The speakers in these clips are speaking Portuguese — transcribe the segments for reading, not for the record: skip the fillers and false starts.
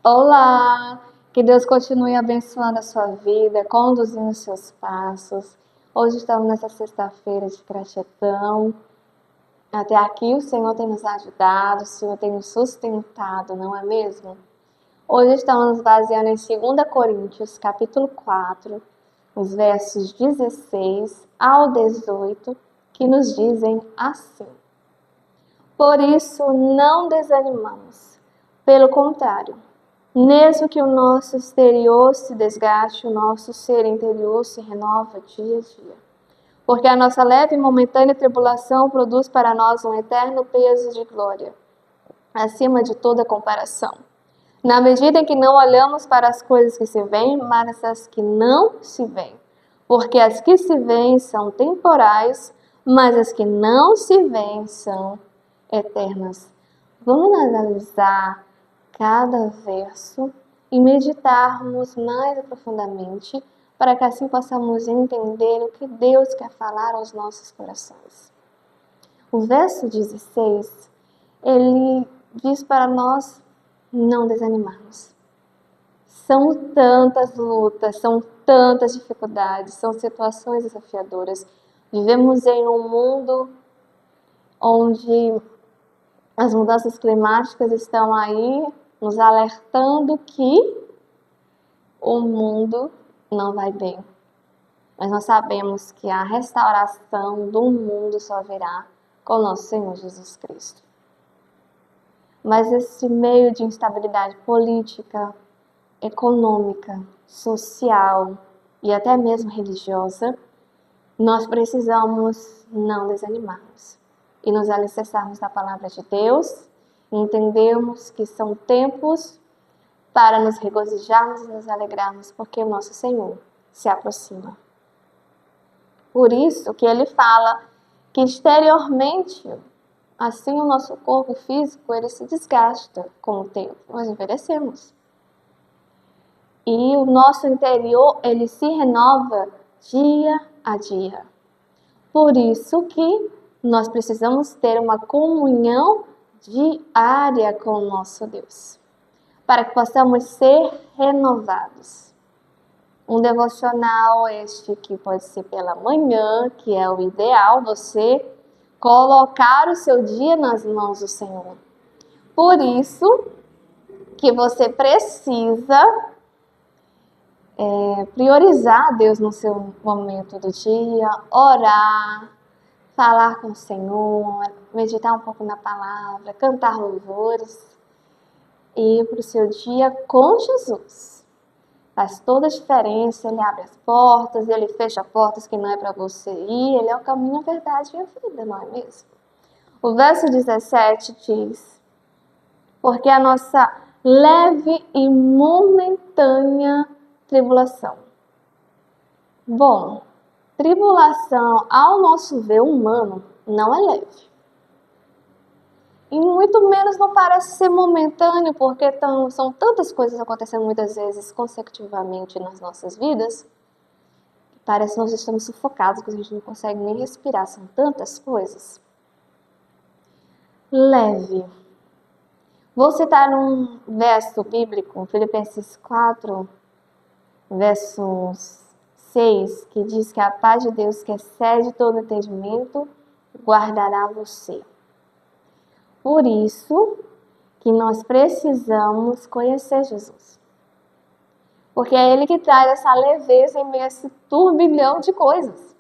Olá! Que Deus continue abençoando a sua vida, conduzindo os seus passos. Hoje estamos nessa sexta-feira de gratidão. Até aqui o Senhor tem nos ajudado, o Senhor tem nos sustentado, não é mesmo? Hoje estamos nos baseando em 2 Coríntios, capítulo 4, os versos 16 ao 18, que nos dizem assim: Por isso não desanimamos, pelo contrário, mesmo que o nosso exterior se desgaste, o nosso ser interior se renova dia a dia. Porque a nossa leve e momentânea tribulação produz para nós um eterno peso de glória, acima de toda comparação. Na medida em que não olhamos para as coisas que se veem, mas as que não se veem. Porque as que se veem são temporais, mas as que não se veem são eternas. Vamos analisar cada verso e meditarmos mais profundamente, para que assim possamos entender o que Deus quer falar aos nossos corações. O verso 16, ele diz para nós não desanimarmos. São tantas lutas, são tantas dificuldades, são situações desafiadoras. Vivemos em um mundo onde as mudanças climáticas estão aí nos alertando que o mundo não vai bem. Mas nós sabemos que a restauração do mundo só virá com o nosso Senhor Jesus Cristo. Mas esse meio de instabilidade política, econômica, social e até mesmo religiosa, nós precisamos não desanimarmos e nos alicerçarmos na palavra de Deus, e entendermos que são tempos para nos regozijarmos e nos alegrarmos, porque o nosso Senhor se aproxima. Por isso que ele fala que exteriormente, assim o nosso corpo físico, ele se desgasta com o tempo, nós envelhecemos. E o nosso interior, ele se renova dia a dia. Por isso que nós precisamos ter uma comunhão diária com o nosso Deus, para que possamos ser renovados. Um devocional este que pode ser pela manhã, que é o ideal, você colocar o seu dia nas mãos do Senhor. Por isso que você precisa priorizar Deus no seu momento do dia, orar, falar com o Senhor, meditar um pouco na palavra, cantar louvores e ir para o seu dia com Jesus. Faz toda a diferença, ele abre as portas, ele fecha portas que não é para você ir, ele é o caminho, a verdade e a vida, não é mesmo? O verso 17 diz: Porque a nossa leve e momentânea tribulação. Bom, tribulação, ao nosso ver humano, não é leve. E muito menos não parece ser momentâneo, porque são tantas coisas acontecendo muitas vezes consecutivamente nas nossas vidas, que parece que nós estamos sufocados, que a gente não consegue nem respirar, são tantas coisas. Leve. Vou citar um verso bíblico, Filipenses 4, verso 6, que diz que a paz de Deus, que excede todo entendimento, guardará você. Por isso que nós precisamos conhecer Jesus. Porque é Ele que traz essa leveza em meio a esse turbilhão de coisas.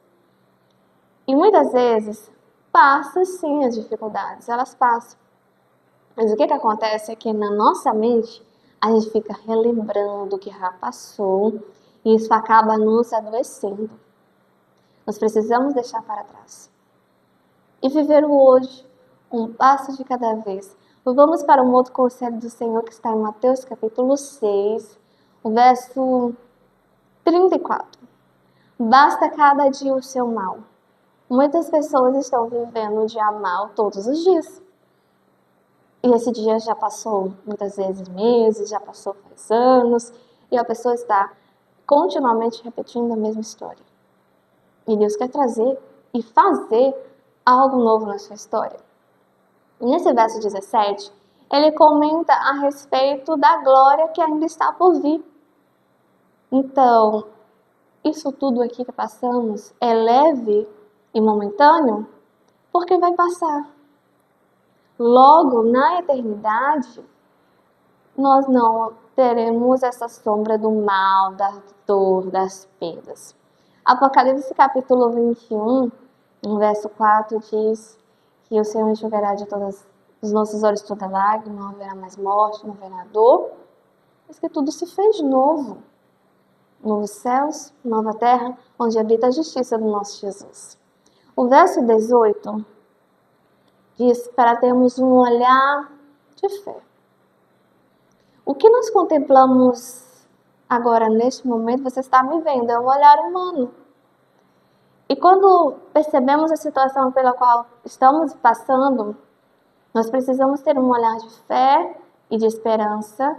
E muitas vezes passa sim as dificuldades, elas passam. Mas o que acontece é que na nossa mente a gente fica relembrando o que já passou e isso acaba nos adoecendo. Nós precisamos deixar para trás e viver o hoje, um passo de cada vez. Vamos para um outro conselho do Senhor que está em Mateus capítulo 6, o verso 34. Basta cada dia o seu mal. Muitas pessoas estão vivendo o dia mal todos os dias. E esse dia já passou muitas vezes meses, já passou faz anos, e a pessoa está continuamente repetindo a mesma história. E Deus quer trazer e fazer algo novo na sua história. E nesse verso 17, ele comenta a respeito da glória que ainda está por vir. Então, isso tudo aqui que passamos é leve e momentâneo, porque vai passar. Logo, na eternidade, nós não teremos essa sombra do mal, da dor, das perdas. Apocalipse capítulo 21, no verso 4, diz que o Senhor enxugará de todos os nossos olhos toda lágrima, não haverá mais morte, não haverá dor, mas que tudo se fez novo. Novos céus, nova terra, onde habita a justiça do nosso Jesus. O verso 18 diz para termos um olhar de fé. O que nós contemplamos agora, neste momento, você está me vendo, é um olhar humano. E quando percebemos a situação pela qual estamos passando, nós precisamos ter um olhar de fé e de esperança,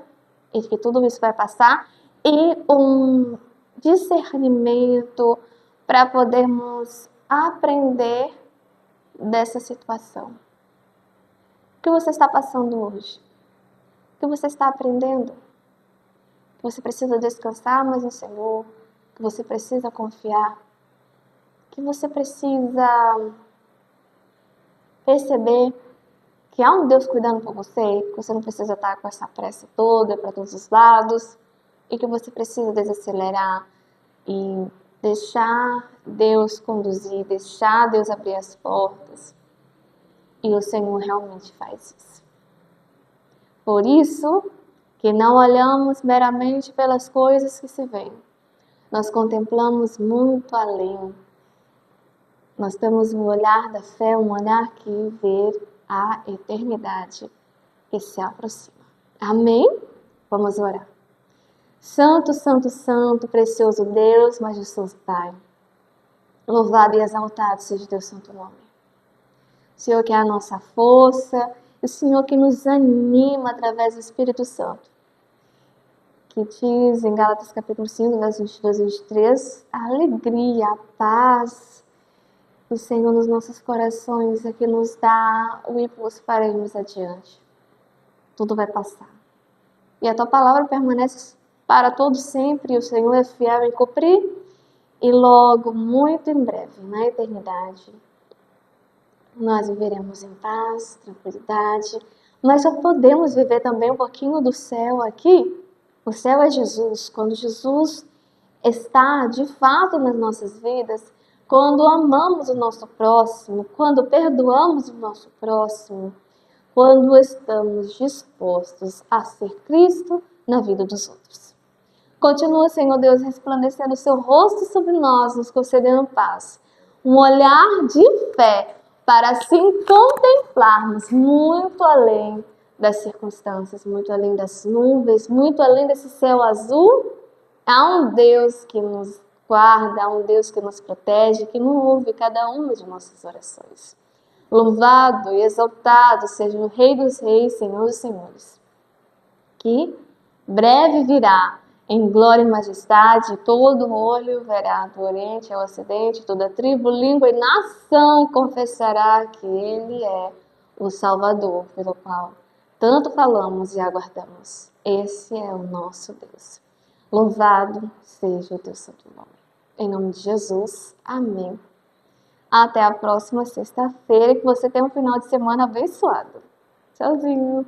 e de que tudo isso vai passar, e um discernimento para podermos aprender dessa situação. O que você está passando hoje? O que você está aprendendo? Que você precisa descansar mais no Senhor, que você precisa confiar, que você precisa perceber que há um Deus cuidando por você, que você não precisa estar com essa pressa toda para todos os lados, e que você precisa desacelerar e deixar Deus conduzir, deixar Deus abrir as portas. E o Senhor realmente faz isso. Por isso que não olhamos meramente pelas coisas que se veem. Nós contemplamos muito além. Nós temos um olhar da fé, um olhar que vê a eternidade que se aproxima. Amém? Vamos orar. Santo, santo, santo, precioso Deus, majestoso Pai. Louvado e exaltado seja o teu santo nome. O Senhor que é a nossa força, o Senhor que nos anima através do Espírito Santo. Que diz em Gálatas capítulo 5, versos 22 e 23, a alegria, a paz do Senhor nos nossos corações é que nos dá o impulso para irmos adiante. Tudo vai passar. E a tua palavra permanece para todo sempre, e o Senhor é fiel em cumprir, e logo, muito em breve, na eternidade, nós viveremos em paz, tranquilidade. Nós já podemos viver também um pouquinho do céu aqui. O céu é Jesus. Quando Jesus está de fato nas nossas vidas, quando amamos o nosso próximo, quando perdoamos o nosso próximo, quando estamos dispostos a ser Cristo na vida dos outros. Continua, Senhor Deus, resplandecendo o seu rosto sobre nós, nos concedendo paz. Um olhar de fé para assim contemplarmos muito além das circunstâncias, muito além das nuvens, muito além desse céu azul. Há um Deus que nos guarda, há um Deus que nos protege, que não ouve cada uma de nossas orações. Louvado e exaltado seja o Rei dos Reis, Senhor dos Senhores, que breve virá em glória e majestade, todo olho verá do Oriente ao Ocidente, toda tribo, língua e nação confessará que Ele é o Salvador, pelo qual tanto falamos e aguardamos. Esse é o nosso Deus. Louvado seja o teu santo nome. Em nome de Jesus, amém. Até a próxima sexta-feira, que você tenha um final de semana abençoado. Tchauzinho!